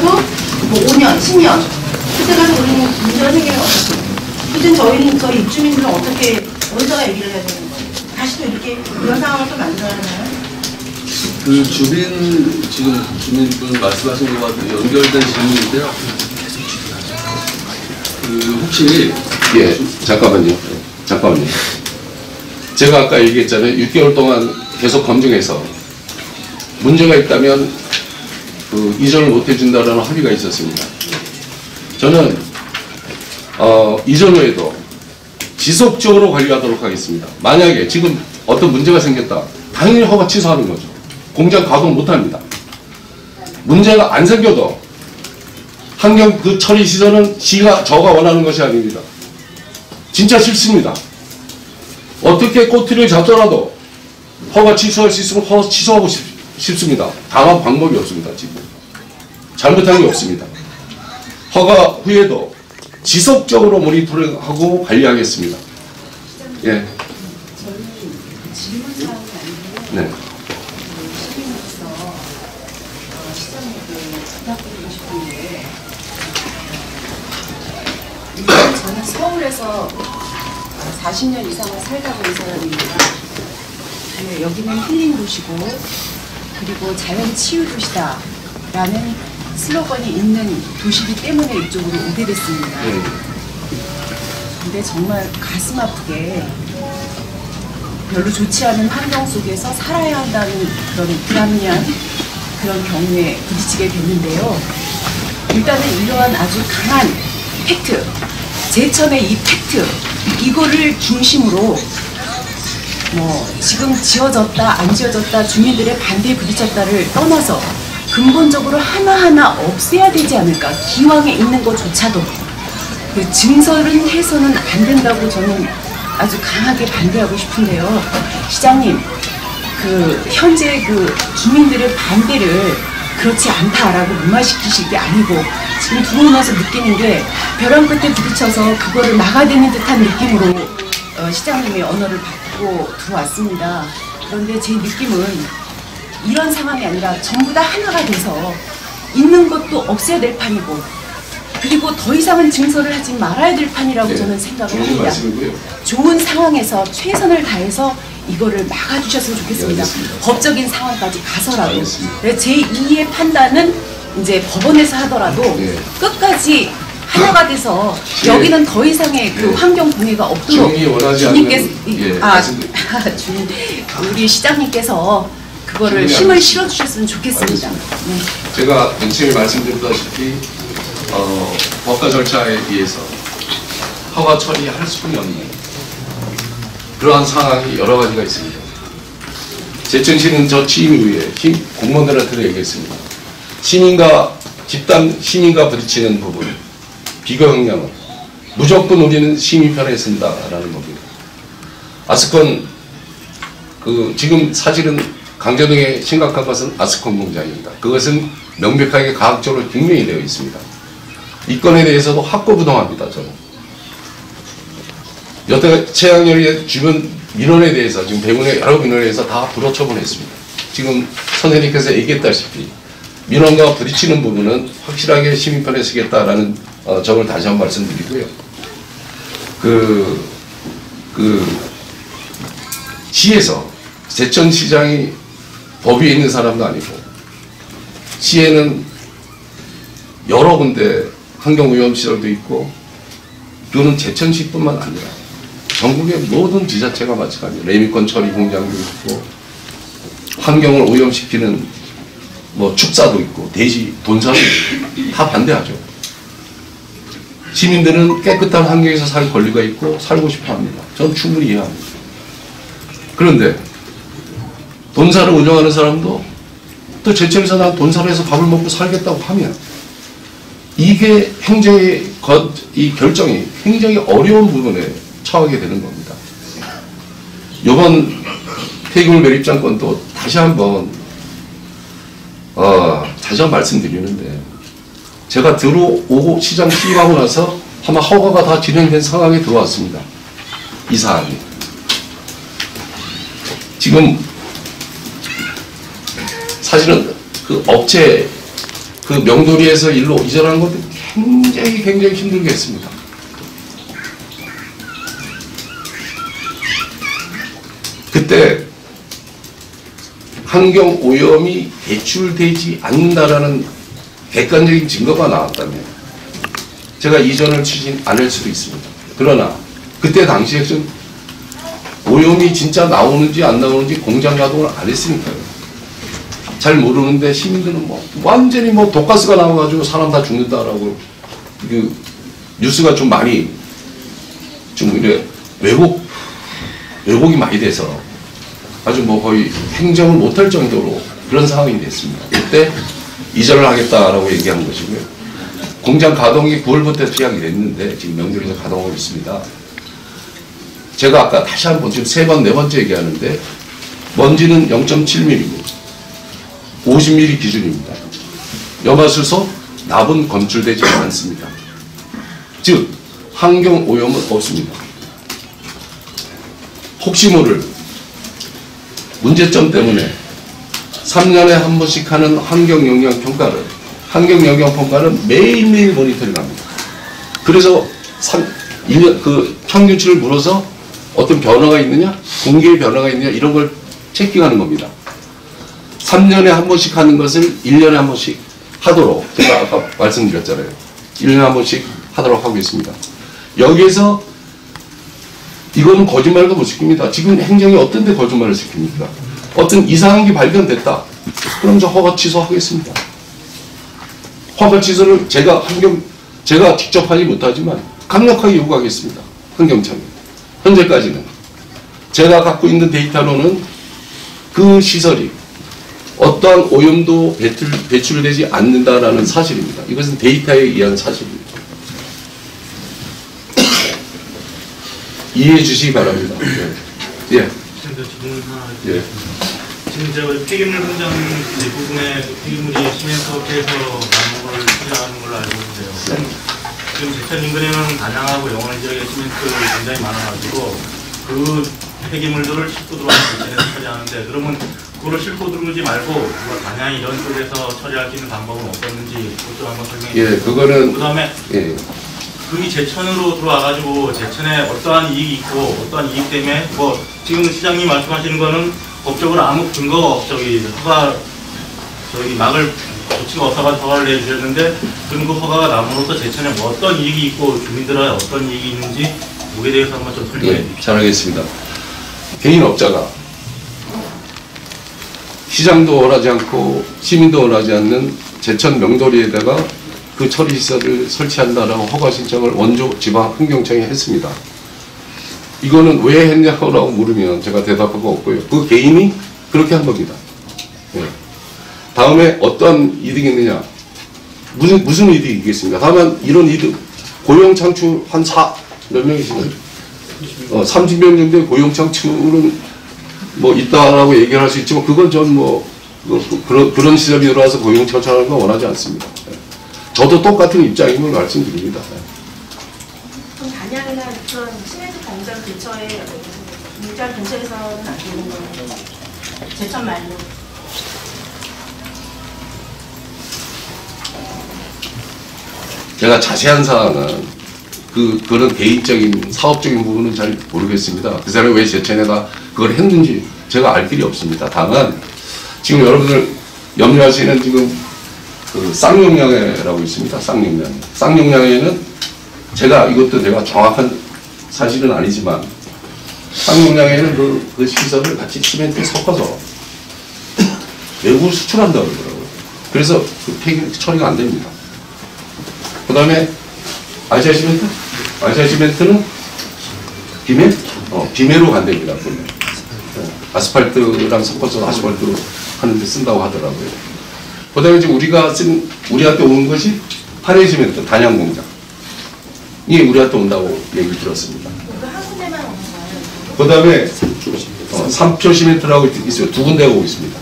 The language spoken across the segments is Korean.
하더라도 뭐 5년, 10년 그때 가서 우리는 문제가 생기면 어떻게? 그땐 저희 입주민들은 어떻게 먼저가 얘기를 해야 되는 거예요? 다시 또 이렇게 이런 상황을 또 만들어야 하나요? 그 지금 주민분 말씀하신 것과 연결된 질문인데요. 그 혹시 예, 잠깐만요. 제가 아까 얘기했잖아요. 6개월 동안 계속 검증해서 문제가 있다면 그 이전을 못 해준다라는 합의가 있었습니다. 저는 이전 후에도 지속적으로 관리하도록 하겠습니다. 만약에 지금 어떤 문제가 생겼다, 당연히 허가 취소하는 거죠. 공장 가동 못합니다. 문제가 안 생겨도 환경 그 처리 시설은 저가 원하는 것이 아닙니다. 진짜 싫습니다. 어떻게 꼬투리를 잡더라도 허가 취소할 수 있으면 허가 취소하고 싶습니다. 다만 방법이 없습니다. 지금 잘못한 게 없습니다. 허가 후에도 지속적으로 모니터링하고 관리하겠습니다. 예. 저는 질문 사항이 아니고요. 네. 시민으로서 시장님께 부탁드리고 싶은 게, 일단 저는 서울에서 40년 이상을 살다 본 사람입니다. 네, 여기는 힐링 도시고 그리고 자연 치유 도시다라는 슬로건이 있는 도시이기 때문에 이쪽으로 오게 됐습니다. 근데 정말 가슴 아프게 별로 좋지 않은 환경 속에서 살아야 한다는 그런 불합리한 그런 경우에 부딪히게 됐는데요. 일단은 이러한 아주 강한 팩트, 제천의 이 팩트, 이거를 중심으로 뭐 지금 지어졌다 안 지어졌다 주민들의 반대에 부딪혔다를 떠나서 근본적으로 하나하나 없애야 되지 않을까. 기왕에 있는 것조차도 그 증설은 해서는 안 된다고 저는 아주 강하게 반대하고 싶은데요. 시장님, 그 현재 그 주민들의 반대를 그렇지 않다라고 무마시키실 게 아니고 지금 들어오면서 느끼는 게 벼랑 끝에 부딪혀서 그거를 막아대는 듯한 느낌으로 시장님의 언어를 받고 들어왔습니다. 그런데 제 느낌은 이런 상황이 아니라 전부 다 하나가 돼서 있는 것도 없애야 될 판이고 그리고 더 이상은 증설을 하지 말아야 될 판이라고 네, 저는 생각을 좋은 합니다. 말씀이고요. 좋은 상황에서 최선을 다해서 이거를 막아주셨으면 좋겠습니다. 네, 법적인 상황까지 가서라도. 알겠습니다. 제2의 판단은 이제 법원에서 하더라도 네. 끝까지 하나가 돼서 네. 여기는 더 이상의 그 네. 환경 공해가 없도록 주민이 원하지 주님께서 않는 주님 우리 시장님께서 그거를 주민이 힘을 알겠습니다. 실어주셨으면 좋겠습니다. 알겠습니다. 네. 제가 맨 처음에 말씀드렸다시피 법과 절차에 의해서 허가 처리할 수뿐이 없는 그러한 상황이 여러 가지가 있습니다. 제천시는 저 취임 이후에 공무원들한테도 얘기했습니다. 집단 시민과 부딪히는 부분, 비교 역량은 무조건 우리는 시민 편에 쓴다라는 겁니다. 아스콘 지금 사실은 강제동에 심각한 것은 아스콘 공장입니다. 그것은 명백하게 과학적으로 증명이 되어 있습니다. 이 건에 대해서도 확고부동합니다. 저는. 여태 최양열의 주변 민원에 대해서 지금 대구의 여러 민원에 대해서 다 불허 처분했습니다. 지금 선생님께서 얘기했다시피 민원과 부딪히는 부분은 확실하게 시민편에 쓰겠다라는 점을 다시 한번 말씀드리고요. 시에서 제천시장이 법 위에 있는 사람도 아니고 시에는 여러 군데 환경오염시설도 있고 또는 제천시뿐만 아니라 전국의 모든 지자체가 마찬가지입니다. 레미권 처리 공장도 있고 환경을 오염시키는 뭐 축사도 있고 대지 돈사도 있고 다 반대하죠. 시민들은 깨끗한 환경에서 살 권리가 있고 살고 싶어 합니다. 저는 충분히 이해합니다. 그런데 돈사를 운영하는 사람도 또 제천에서 난 돈사를 해서 밥을 먹고 살겠다고 하면 이게 행정의 이 결정이 굉장히 어려운 부분에 처하게 되는 겁니다. 이번 폐기물 매립장권도 다시 한번 말씀드리는데 제가 들어오고 시장 취임하고 나서 아마 허가가 다 진행된 상황에 들어왔습니다. 이 사안이. 지금 사실은 그 업체 그 명도리에서 일로 이전하는 것도 굉장히 힘들게 했습니다. 그때 환경 오염이 배출되지 않는다라는 객관적인 증거가 나왔다면 제가 이전을 추진 않을 수도 있습니다. 그러나 그때 당시에 좀 오염이 진짜 나오는지 안 나오는지 공장 가동을 안 했으니까요. 잘 모르는데 시민들은 뭐 완전히 뭐 독가스가 나와가지고 사람 다 죽는다라고 그 뉴스가 좀 많이 좀 이래 왜곡이 많이 돼서 아주 뭐 거의 행정을 못할 정도로 그런 상황이 됐습니다. 그때 이전을 하겠다라고 얘기한 것이고요. 공장 가동이 9월부터 시작이 됐는데 지금 명도리에서 가동하고 있습니다. 제가 아까 다시 한번 지금 3번, 4번째 얘기하는데 먼지는 0.7mm고 50mm 기준입니다. 염화수소, 납은 검출되지 않습니다. 즉 환경 오염은 없습니다. 혹시 모를 문제점 때문에 3년에 한 번씩 하는 환경영향평가를 매일매일 모니터링합니다. 그래서 1년 그 평균치를 물어서 어떤 변화가 있느냐, 공기의 변화가 있느냐 이런 걸 체킹하는 겁니다. 3년에 한 번씩 하는 것을 1년에 한 번씩 하도록 제가 아까 말씀드렸잖아요. 1년에 한 번씩 하도록 하고 있습니다. 여기에서 이거는 거짓말도 못 시킵니다. 지금 행정이 어떤 데 거짓말을 시킵니까? 어떤 이상한 게 발견됐다. 그럼 저 허가 취소하겠습니다. 허가 취소를 제가 직접 하지 못하지만 강력하게 요구하겠습니다. 환경청에. 현재까지는 제가 갖고 있는 데이터로는 그 시설이 어떠한 오염도 배출되지 않는다라는 사실입니다. 이것은 데이터에 의한 사실입니다. 이해해 주시기 바랍니다. 예. 예. 지금 제가 폐기물 공장 대부분의 폐기물이 시멘트업체에서 나온 걸 처리하는 걸로 알고 있는데요. 지금 제천 인근에는 단양하고 영월 지역에 시멘트 굉장히 많아가지고 그 폐기물들을 싣고 들어와서 제천에서 처리하는데 그러면 그거를 싣고 들어오지 말고 단양 이런 쪽에서 처리할 수 있는 방법은 없었는지 그것도 한번 설명해 주세요. 예, 그거는 그 다음에 그게 제천으로 들어와가지고 제천에 어떠한 이익이 있고 어떠한 이익 때문에 뭐 지금 시장님 말씀하시는 거는 법적으로 아무 근거가 막을 조치가 없어가지고 허가를 내주셨는데 그럼 그 허가가 남으로써 제천에 뭐 어떤 이익이 있고 주민들의 어떤 이익이 있는지 그에 대해서 한번 좀 설명해 주십시오. 잘하겠습니다. 개인업자가 시장도 원하지 않고 시민도 원하지 않는 제천 명도리에다가 그 처리시설을 설치한다라고 허가 신청을 원조 지방환경청에 했습니다. 이거는 왜 했냐고 물으면 제가 대답할 거 없고요. 그 개인이 그렇게 한 겁니다. 예. 다음에 어떤 이득이 있느냐? 무슨 이득이 있겠습니까? 다만 이런 이득, 고용 창출 한 몇 명이시나요? 30명 정도의 고용 창출은 뭐 있다라고 얘기를 할 수 있지만 그건 전 뭐 그런 시설이 들어와서 고용 창출하는 건 원하지 않습니다. 예. 저도 똑같은 입장임을 말씀드립니다. 그럼 단양이나 그런 시멘트 공장 근처에 공장 근처에서는 안 되는 거예요? 제천 말고. 제가 자세한 사항은 그런 개인적인 사업적인 부분은 잘 모르겠습니다. 그 사람이 왜 제천에다 그걸 했는지 제가 알 길이 없습니다. 다만 지금 여러분들 염려하시는 지금 그 쌍용량회라고 있습니다. 쌍용량회는 제가 이것도 내가 정확한 사실은 아니지만 쌍용량회는 그 시설을 같이 시멘트에 섞어서 외국으로 수출한다고 그러더라고요. 그래서 그 폐기 처리가 안 됩니다. 그 다음에 아시아 시멘트는 비매로 간답니다. 아스팔트랑 섞어서 아스팔트로 하는데 쓴다고 하더라고요. 그 다음에 지금 우리한테 오는 것이 파레 시멘트 단양 공장. 이게 우리한테 온다고 얘기 들었습니다. 한 군데만 오는 거예요? 그 다음에 3표 시멘트라고 있어요. 2군데가 오고 있습니다.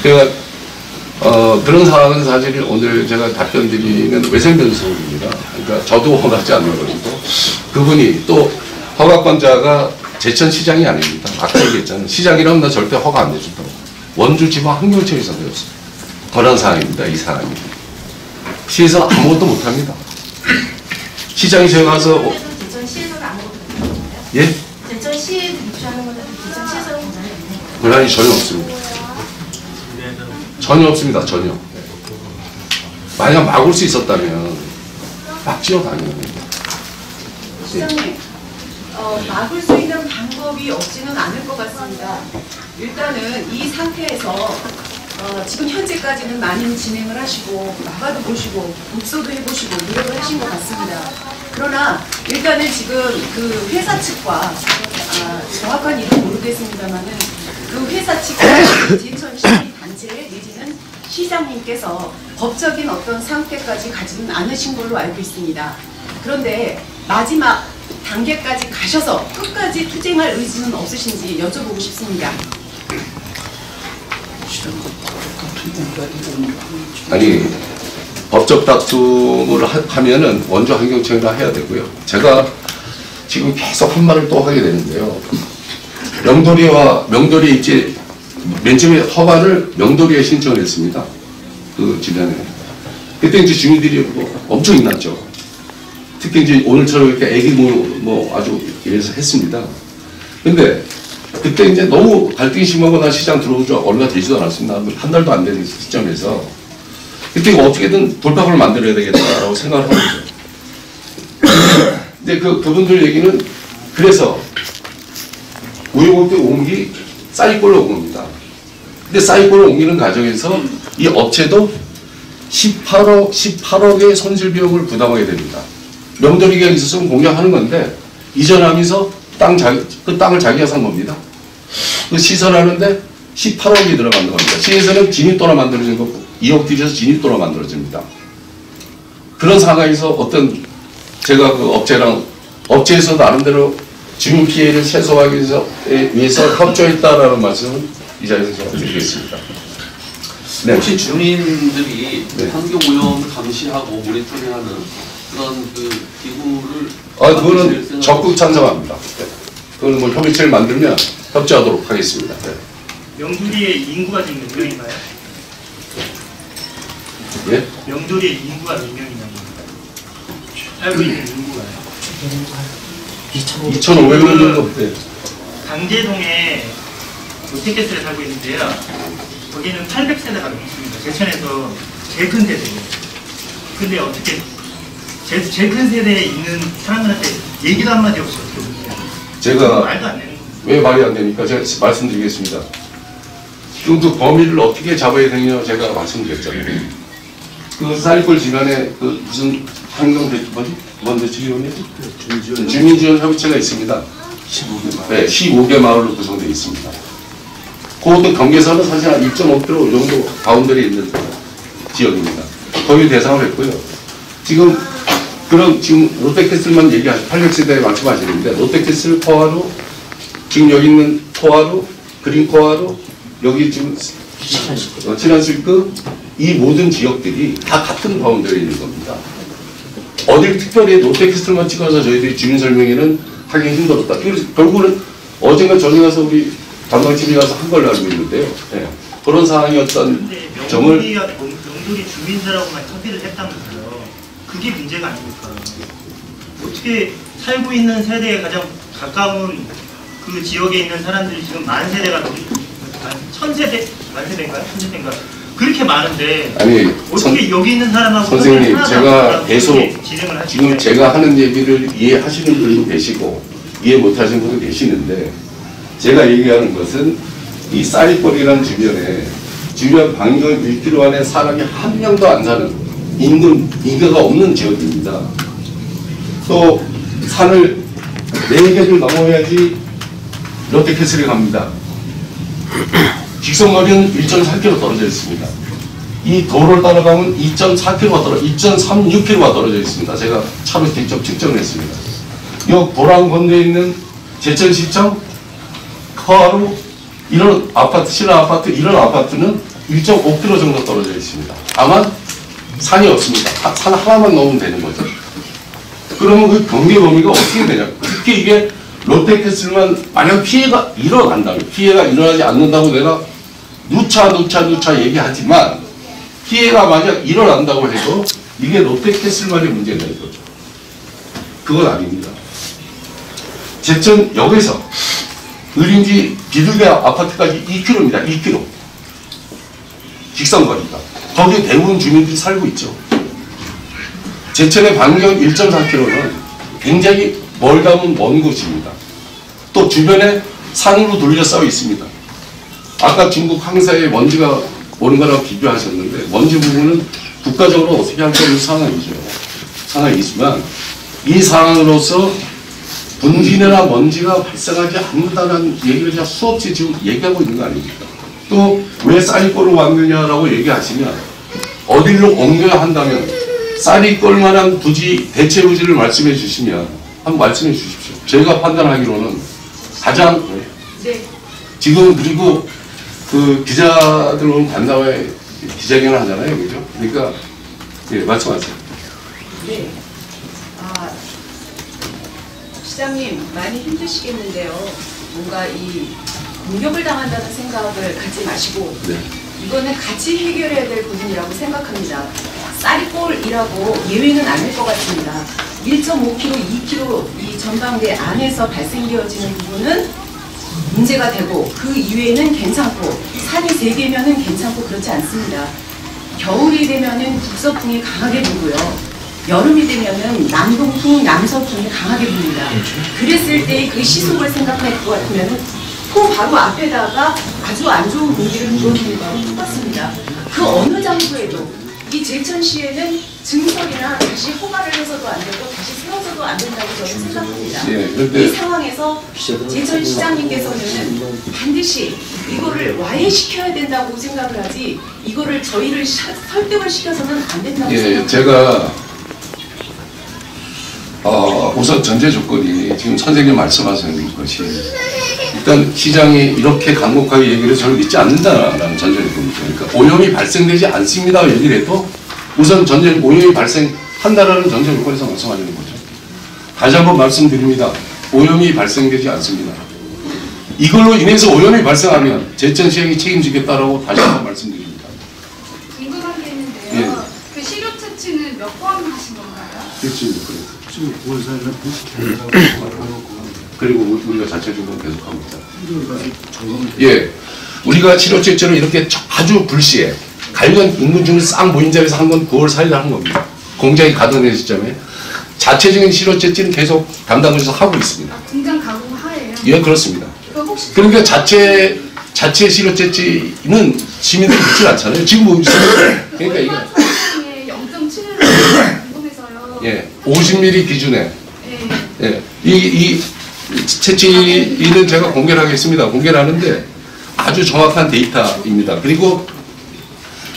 그러니까 그런 상황은 사실 오늘 제가 답변 드리는 외생변수입니다. 그러니까 저도 원하지 않는 것이고 그분이 또 허가권자가 제천시장이 아닙니다. 아까 얘기했잖아요. 시장이라면 나 절대 허가 안 내준다고. 원주지방환경청에서 되었어요. 권한 사항입니다. 이 사항이. 시에서 아무것도 못합니다. 시장에 제가 가서 제천시에서는 아무것도 못하는 거예요? 예? 제천시에 입주하는 건데 제천시에서는 권한이 없는 거예요? 권한이 전혀 없습니다. 전혀 없습니다. 전혀. 만약 막을 수 있었다면 막 지어다니는 겁니다. 시장님, 막을 수 있는 방법이 없지는 않을 것 같습니다. 일단은 이 상태에서 지금 현재까지는 많은 진행을 하시고 막아도 보시고 독서도 해보시고 노력을 하신 것 같습니다. 그러나 일단은 지금 그 회사 측과 정확한 이름 모르겠습니다만은 그 회사 측과 제천시 단체 내지는 시장님께서 법적인 어떤 상태까지 가지는 않으신 걸로 알고 있습니다. 그런데 마지막 단계까지 가셔서 끝까지 투쟁할 의지는 없으신지 여쭤보고 싶습니다. 아니, 법적 다툼을 하면은 원주 환경청이라 해야 되고요. 제가 지금 계속 한 말을 또 하게 되는데요. 명도리 입지 맨 처음에 허가를 명도리에 신청을 했습니다. 그 주변에. 그때 이제 주민들이 엄청 인났죠. 특히 이제 오늘처럼 이렇게 애기 뭐 아주 이래서 했습니다. 근데 그때 이제 너무 갈등이 심하고 나 시장 들어온 지 얼마 되지도 않았습니다. 한 달도 안 되는 시점에서 그때 어떻게든 돌파구를 만들어야 되겠다라고 생각을 하고 있어요. 근데 그분들 얘기는 그래서 우여곡절 옮기 사이꼴로 온 겁니다. 근데 사이꼴로 옮기는 과정에서 이 업체도 18억의 손실 비용을 부담하게 됩니다. 명도리가 있었으면 공략하는 건데 이전하면서 그 땅을 자기가 산 겁니다. 그 시설하는데 18억이 들어가는 겁니다. 시에서는 진입도로 만들어진 거 2억 들여서 진입도로 만들어집니다. 그런 상황에서 어떤 제가 그 업체에서 나름대로 주민 피해를 최소화하기 위해서 협조했다라는 말씀을 이 자리에서 제가 드리겠습니다. 네. 혹시 주민들이 네. 환경오염을 감시하고 모니터링하는 그런 그 기구를 그거는 적극 찬성합니다. 네. 그건 뭐 협의체를 만들면 협조하도록 하겠습니다. 네. 명두리의 인구가 지금 몇 명인가요? 예? 명두리의 인구가 몇 명이냐고. 살고 있는 인구가요. 2,500명 정도. 네. 강제동에 롯데캐슬에 살고 있는데요. 거기는 800세대가 넘습니다. 제천에서 제일 큰 세대예요. 근데 어떻게 제일 큰 세대에 있는 사람들한테 얘기도 한마디 없이 어떻게 제가 말도 안 되는 거예요. 왜 말이 안 되니까 제가 말씀드리겠습니다. 지금 그 범위를 어떻게 잡아야 되냐 제가 말씀드렸잖아요. 그 사이클 지난해 그 무슨 환경 대책위원회죠? 주민지원 협의체가 있습니다. 15개 마을. 네, 15개 마을로 구성되어 있습니다. 그것도 경계선은 사실 한 1.5km 정도 바운더리에 있는 지역입니다. 거기 대상을 했고요. 지금 롯데캐슬만 얘기하시고 800세대에 말씀하시는데 롯데캐슬 포화로 지금 여기 있는 포화로 그린 포화로 여기 지금 친환실크 이 모든 지역들이 다 같은 바운더리에 있는 겁니다. 어딜 특별히 롯데캐슬만 찍어서 저희들이 주민 설명회는 하기 힘들었다. 그래서 결국은 어젠가 저녁에 가서 우리 관광팀이 가서 한 걸로 알고 있는데요. 네. 그런 상황이었던 점을 명도리 주민들하고만 협의를 했다면서요. 그게 문제가 아닙니까? 어떻게 살고 있는 세대에 가장 가까운 그 지역에 있는 사람들이 지금 만 세대가 넘는 1000세대? 만 세대인가요? 1000세대인가? 그렇게 많은데 아니 어떻게 여기 있는 사람하고 선생님 제가 계속 진행을 하시는 지금 거예요? 제가 하는 얘기를 이해하시는 분도 계시고 이해 못하시는 분도 계시는데 제가 얘기하는 것은 이 쌀거리라는 주변 반경 1km 안에 사람이 한 명도 안 사는 인가가 없는 지역입니다. 또 산을 4개를 넘어야지 롯데캐슬에 갑니다. 직선거리는 1.4km 떨어져 있습니다. 이 도로를 따라가면 2.36km가 떨어져 있습니다. 제가 차로 직접 측정을 했습니다. 이 도랑 건너에 있는 제천시청 커하루 이런 아파트, 신화 아파트, 이런 아파트는 1.5km 정도 떨어져 있습니다. 다만 산이 없습니다. 산 하나만 넘으면 되는 거죠. 그러면 그 경계 범위가 어떻게 되냐? 특히 이게 롯데캐슬만 만약 피해가 일어난다면, 피해가 일어나지 않는다고 내가 누차 얘기하지만 피해가 만약 일어난다고 해도 이게 롯데캐슬만의 문제가 이거죠. 그건 아닙니다. 제천역에서 의림지 비둘기 아파트까지 2km입니다. 2km. 직선거리가. 거기에 대부분 주민들이 살고 있죠. 제천의 반경 1.4km는 굉장히 멀다면 먼 곳입니다. 또 주변에 산으로 둘러싸여 있습니다. 아까 중국 황사에 먼지가 오는 거랑 비교하셨는데 먼지 부분은 국가적으로 어떻게 할 수 없는 상황이지만 이 상황으로서 분진이나 먼지가 발생하지 않는다는 얘기를 제가 수없이 지금 얘기하고 있는 거 아닙니까? 또 왜 쌀이꼴을 왔느냐라고 얘기하시면 어디로 옮겨야 한다면 쌀이꼴 만한 부지, 대체 부지를 말씀해 주시면 한번 말씀해 주십시오. 제가 판단하기로는 가장 지금 그리고 그 기자들 오늘 간담회 기자회견을 하잖아요, 그죠? 그러니까 예, 말씀하세요. 네. 시장님 많이 힘드시겠는데요. 뭔가 이 공격을 당한다는 생각을 갖지 마시고 네. 이거는 같이 해결해야 될 부분이라고 생각합니다. 쌀이꼴이라고 예외는 아닐 것 같습니다. 1.5km, 2km 이 전방대 안에서 발생되어지는 부분은 문제가 되고 그 이외에는 괜찮고 산이 3개면은 괜찮고 그렇지 않습니다. 겨울이 되면은 북서풍이 강하게 불고요. 여름이 되면은 남동풍, 남서풍이 강하게 붑니다. 그랬을 때 그 시속을 생각할 것 같으면은 그 바로 앞에다가 아주 안 좋은 공기를 불어주는 거랑 똑같습니다. 그 어느 장소에도 이 제천시에는 증설이나 다시 허가를 해서도 안 되고 다시 세워서도 안 된다고 저는 생각합니다. 예, 이 상황에서 제천시장님께서는 반드시 이거를 와해시켜야 된다고 생각을 하지 이거를 저희를 설득을 시켜서는 안 된다고 생각합니다. 제가 우선 전제 조건이 지금 선생님 말씀하시는 것이 일단 시장이 이렇게 강력하게 얘기를 저를 믿지 않는다라는 전제 조건입니다. 그러니까 오염이 발생되지 않습니다 얘기를 해도 우선 오염이 발생한다라는 전제 조건에서 말씀하시는 거죠. 다시 한번 말씀드립니다. 오염이 발생되지 않습니다. 이걸로 인해서 오염이 발생하면 제천시장이 책임지겠다라고 다시 한번 말씀드립니다. 궁금한 게 있는데요. 예. 그 시료 채취는 몇 번 하신 건가요? 그렇지. 그리고 우리가 자체적으로 계속합니다. 예, 우리가 치료제처럼 이렇게 아주 불시에 관련 인근 중에 싹 모인 자리에서 한 건 9월 4일에 한 겁니다. 공장이 가동된 시점에 자체적인 치료제는 계속 담당부에서 하고 있습니다. 공장 가공 하에요? 예, 그렇습니다. 혹시 그러니까 자체 치료제는 시민들이 믿지 않잖아요. 지금 뭐 있어요? 그러니까 이게 0.7을 궁금해서요. 예, 50ml 기준에 네. 예, 이 채취는 제가 공개를 하겠습니다. 공개를 하는데 아주 정확한 데이터입니다. 그리고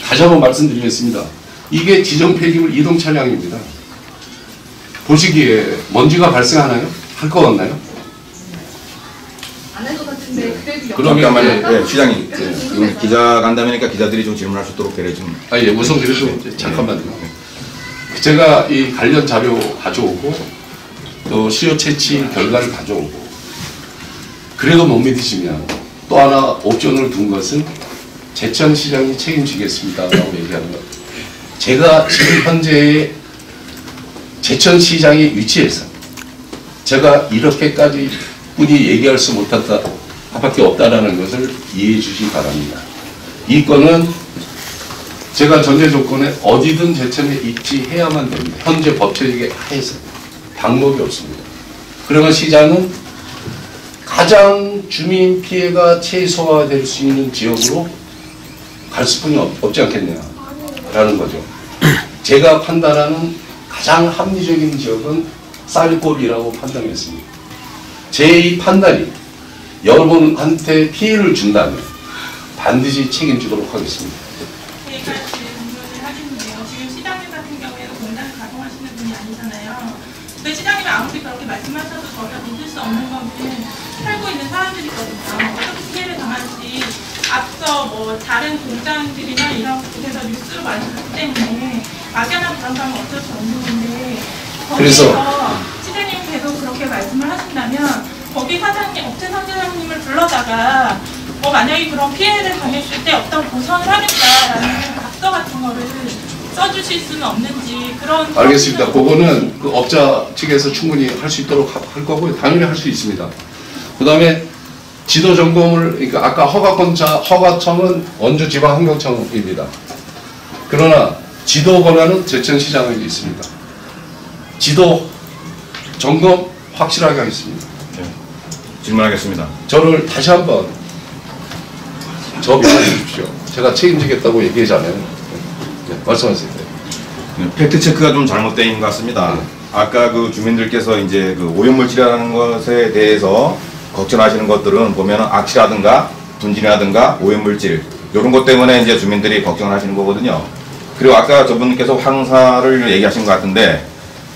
다시 한번 말씀드리겠습니다. 이게 지정 폐기물 이동 차량입니다. 보시기에 먼지가 발생하나요? 할 것 같나요? 안 할 것 같은데 그래도 그러면 잠깐만요. 예, 시장님. 지금 기자 간담회니까 기자들이 좀 질문할 수 있도록 대래 좀. 예, 우선 그래도 잠깐만요. 제가 이 관련 자료 가져오고 또 시효 채취 결과를 가져오고 그래도 못 믿으시면 또 하나 옵션을 둔 것은 제천시장이 책임지겠습니다라고 얘기하는 것. 제가 지금 현재의 제천시장의 위치에서 제가 이렇게까지 뿐이 얘기할 수 못했다 밖에 없다라는 것을 이해해 주시기 바랍니다. 이 건은 제가 전제 조건에 어디든 제천에 입지해야만 됩니다. 현재 법체적에 하에서 방법이 없습니다. 그러면 시장은 가장 주민 피해가 최소화될 수 있는 지역으로 갈 수뿐이 없지 않겠냐라는 거죠. 제가 판단하는 가장 합리적인 지역은 쌀골이라고 판단했습니다. 제 이 판단이 여러분한테 피해를 준다면 반드시 책임지도록 하겠습니다. 저희가 질문을 하겠는데요. 지금 시장님 같은 경우에는 공장을 가동하시는 분이 아니잖아요. 근데 시장님이 아무리 그렇게 말씀하셔도 저희가 믿을 수 없는 거는 살고 있는 사람들이거든요. 어떻게 피해를 당할지 앞서 뭐 다른 공장들이나 이런 곳에서 뉴스로 많이 봤기 때문에 막연한 불안감은 어쩔 수 없는 건데 그래서 거기서 시장님이 계속 그렇게 말씀을 하신다면 거기 사장님, 업체 상사장님을 불러다가 만약에 그런 피해를 당했을 때 어떤 보상을 하겠다라는 각서 같은 거를 써주실 수는 없는지 그런. 알겠습니다. 그거는 그 업자 측에서 충분히 할 수 있도록 할 거고요. 당연히 할 수 있습니다. 그 다음에 지도 점검을, 그러니까 아까 허가청은 원주지방환경청입니다. 그러나 지도 권한은 제천시장에게 있습니다. 지도 점검 확실하게 하겠습니다. 네. 질문하겠습니다. 저를 다시 한번 접근해 주십시오. 제가 책임지겠다고 얘기하잖아요. 네, 말씀하세요. 네, 팩트 체크가 좀 잘못된 것 같습니다. 네. 아까 그 주민들께서 이제 그 오염물질이라는 것에 대해서 걱정하시는 것들은 보면은 악취라든가 분진이라든가 오염물질 이런 것 때문에 이제 주민들이 걱정을 하시는 거거든요. 그리고 아까 저분께서 황사를 얘기하신 것 같은데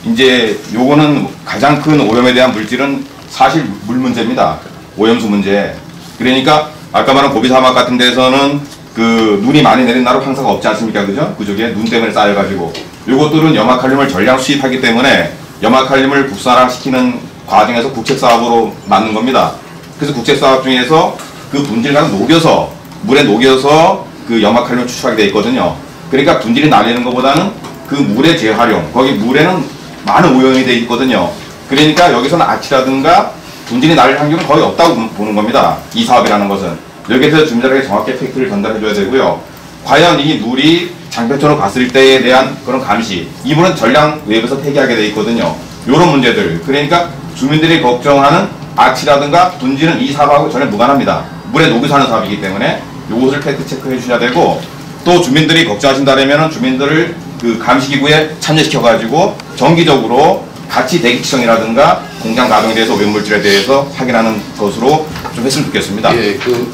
이제 요거는 가장 큰 오염에 대한 물질은 사실 물 문제입니다. 오염수 문제. 그러니까 아까 말한 고비 사막 같은 데서는 그 눈이 많이 내린 날은 황사가 없지 않습니까? 그죠? 그쪽에 눈 때문에 쌓여가지고 요것들은 염화칼륨을 전량 수입하기 때문에 염화칼륨을 국산화시키는 과정에서 국책사업으로 만든 겁니다. 그래서 국책사업 중에서 그 분질을 녹여서 물에 녹여서 그 염화칼륨을 추출하게 되어 있거든요. 그러니까 분질이 날리는 것보다는 그 물의 재활용, 거기 물에는 많은 오염이 되어 있거든요. 그러니까 여기서는 악취라든가 분진이 날 확률은 거의 없다고 보는 겁니다. 이 사업이라는 것은. 여기에서 주민들에게 정확히 팩트를 전달해 줘야 되고요. 과연 이 물이 장벽처럼 갔을 때에 대한 그런 감시, 이 물은 전량 외부에서 폐기하게 되어 있거든요. 이런 문제들. 그러니까 주민들이 걱정하는 악취라든가 분진은 이 사업하고 전혀 무관합니다. 물에 녹여서 하는 사업이기 때문에 이것을 팩트 체크해 주셔야 되고, 또 주민들이 걱정하신다면 주민들을 그 감시기구에 참여시켜가지고 정기적으로 같이 대기시청이라든가 공장 가동에 대해서 오염물질에 대해서 확인하는 것으로 좀 했으면 좋겠습니다. 예, 그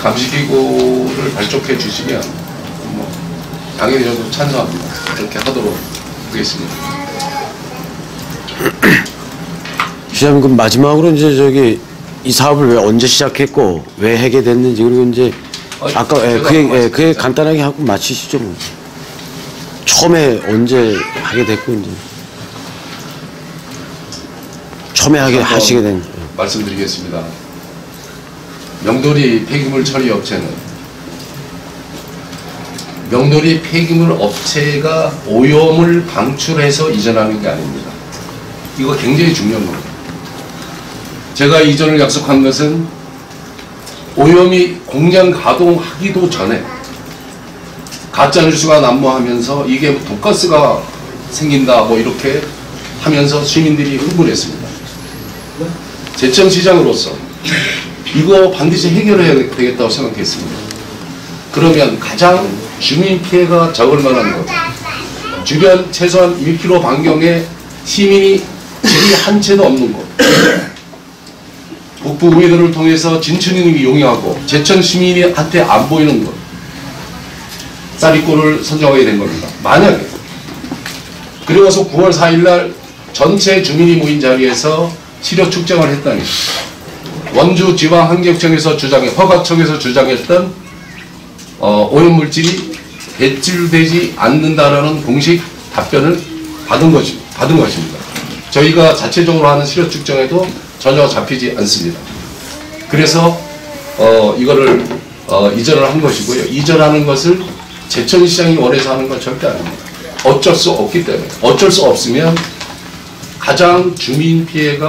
감시기구를 발족해 주시면 당연히 저도 찬성합니다. 그렇게 하도록 하겠습니다. 시장님, 그럼 마지막으로 이제 이 사업을 왜 언제 시작했고 왜 하게 됐는지, 그리고 이제 아까 그게 간단하게 하고 마치시죠. 뭐. 처음에 언제 하게 됐고 이제 처음에 하시게 된. 말씀드리겠습니다. 명돌이 폐기물 처리 업체는 명돌이 폐기물 업체가 오염을 방출해서 이전하는 게 아닙니다. 이거 굉장히 중요한 겁니다. 제가 이전을 약속한 것은 오염이 공장 가동하기도 전에 가짜뉴스가 난무하면서 이게 독가스가 생긴다 뭐 이렇게 하면서 시민들이 흥분했습니다. 제천시장으로서 이거 반드시 해결해야 되겠다고 생각했습니다. 그러면 가장 주민 피해가 적을 만한 것, 주변 최소한 1km 반경에 시민이 집이 한 채도 없는 곳, 북부 우회도를 통해서 진천님이 용이하고 제천 시민한테 안 보이는 곳, 쌀이골을 선정하게 된 겁니다. 만약에 그리고 나서 9월 4일날 전체 주민이 모인 자리에서 시력 측정을 했다니 원주지방환경청에서 허가청에서 주장했던 오염물질이 배출되지 않는다라는 공식 답변을 받은 것입니다. 저희가 자체적으로 하는 시력 측정에도 전혀 잡히지 않습니다. 그래서 이거를 이전을 한 것이고요. 이전하는 것을 제천시장이 원해서 하는 건 절대 아닙니다. 어쩔 수 없기 때문에. 어쩔 수 없으면 가장 주민 피해가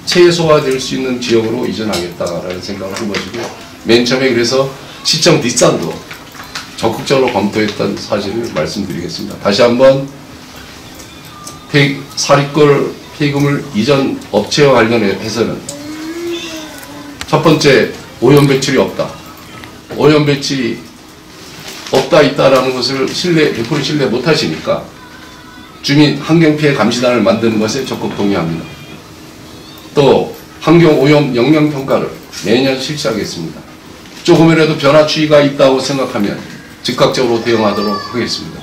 최소화될 수 있는 지역으로 이전하겠다라는 생각을 한 것이고요. 맨 처음에 그래서 시청 뒷산도 적극적으로 검토했던 사실을 말씀드리겠습니다. 다시 한번 사리골 폐기물 이전 업체와 관련해서는 첫 번째, 오염 배출이 없다. 오염 배출이 없다 있다라는 것을 100% 신뢰 못 하시니까 주민 환경피해 감시단을 만드는 것에 적극 동의합니다. 또 환경오염 영향평가를 매년 실시하겠습니다. 조금이라도 변화 추이가 있다고 생각하면 즉각적으로 대응하도록 하겠습니다.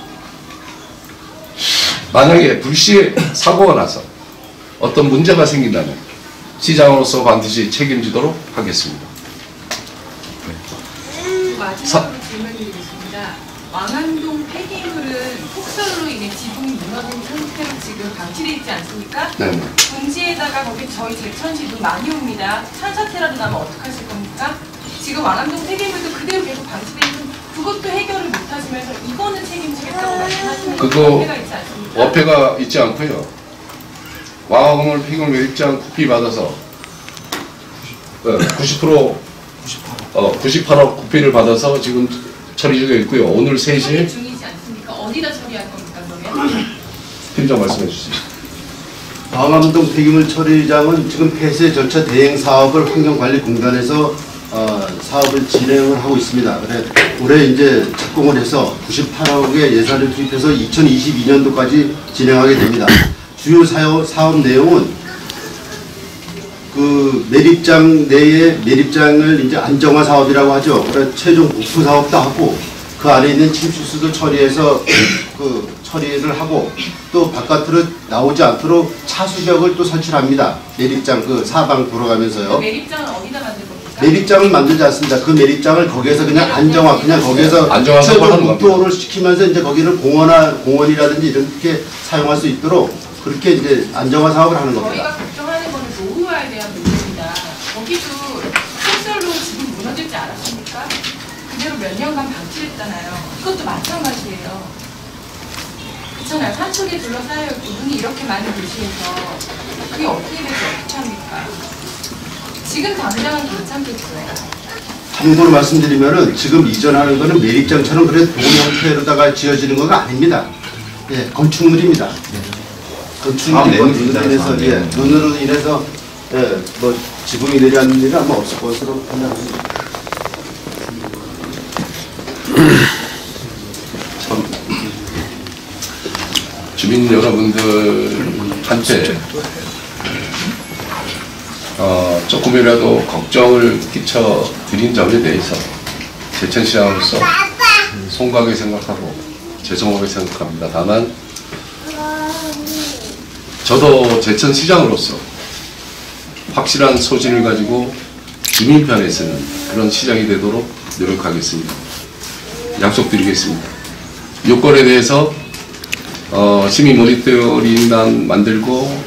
만약에 불시에 사고가 나서 어떤 문제가 생긴다면 시장으로서 반드시 책임지도록 하겠습니다. 마지막으로 질문드리겠습니다. 왕안동 폐기물은 폭설로 인해 지붕이 무너진 상태로 지금 방치되어 있지 않습니까? 네. 동시에다가 거기 저희 제천시도 많이 옵니다. 산사태라도 나면 어떡하실 겁니까? 지금 왕안동 폐기물도 그대로 계속 방치되어 있는 그것도 해결을 못 하시면서 이거는 책임지겠다고 말씀하시는 그거 어폐가 있지 않습니까? 어폐가 있지 않고요. 왕화물 폐기물 매립장 쿠피 받아서 98억 쿠피를 받아서 지금 처리 중에 있고요. 오늘 3시 처리 중이지 않습니까? 어디다 처리할 겁니까, 그러면? 팀장 말씀해 주시죠. 왕암동 폐기물 처리장은 지금 폐쇄 절차 대행 사업을 환경관리공단에서 사업을 진행을 하고 있습니다. 그래 올해 이제 착공을 해서 98억의 예산을 투입해서 2022년도까지 진행하게 됩니다. 주요 사업 내용은 그 매립장 내에 매립장을 이제 안정화 사업이라고 하죠. 그래 최종 복구 사업도 하고 그 안에 있는 침수수도 처리해서 그 처리를 하고 또 바깥으로 나오지 않도록 차수벽을 또 설치합니다. 매립장 그 사방 돌아가면서요. 매립장은 어디다 만들 겁니까? 매립장을 만들지 않습니다. 그 매립장을 거기에서 그냥 안정화, 그냥 거기에서 안정화 최종 사업을 하는 국도를 시키면서 이제 거기를 공원이라든지 이렇게 사용할 수 있도록 그렇게 이제 안정화 사업을 하는 겁니다. 저희가 걱정하는 거는 노후화에 대한 문제입니다. 거기도 폭설로 지금 무너질지 알았습니까? 그대로 몇 년간 방치했잖아요. 이것도 마찬가지예요. 그렇잖아요. 산속에 둘러싸여 있고 눈이 이렇게 많은 도시에서 그게 어떻게 될지 어떻게 합니까? 지금 당장은 괜찮겠어요. 참고로 말씀드리면은 지금 이전하는 거는 매립장처럼 그래 돈 형태로다가 지어지는 거가 아닙니다. 예, 건축물입니다. 건축물로 인해서 눈으로 인해서 뭐 지붕이 내려앉는 일은 아마 없을 것으로 판단합니다. 참 주민 여러분들한테 조금이라도 걱정을 끼쳐 드린 점에 대해서 제천시장으로서 송구하게 생각하고 죄송하게 생각합니다. 다만 저도 제천시장으로서 확실한 소신을 가지고 주민 편에 서는 그런 시장이 되도록 노력하겠습니다. 약속드리겠습니다. 요건에 대해서 시민 모니터링단 만들고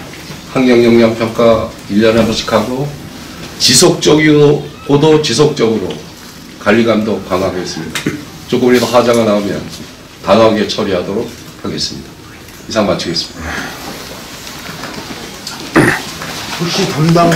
환경영향평가 1년에 한 번씩 하고 지속적으로 관리감독 강화하겠습니다. 조금이라도 하자가 나오면 단호하게 처리하도록 하겠습니다. 이상 마치겠습니다. 혹시 담당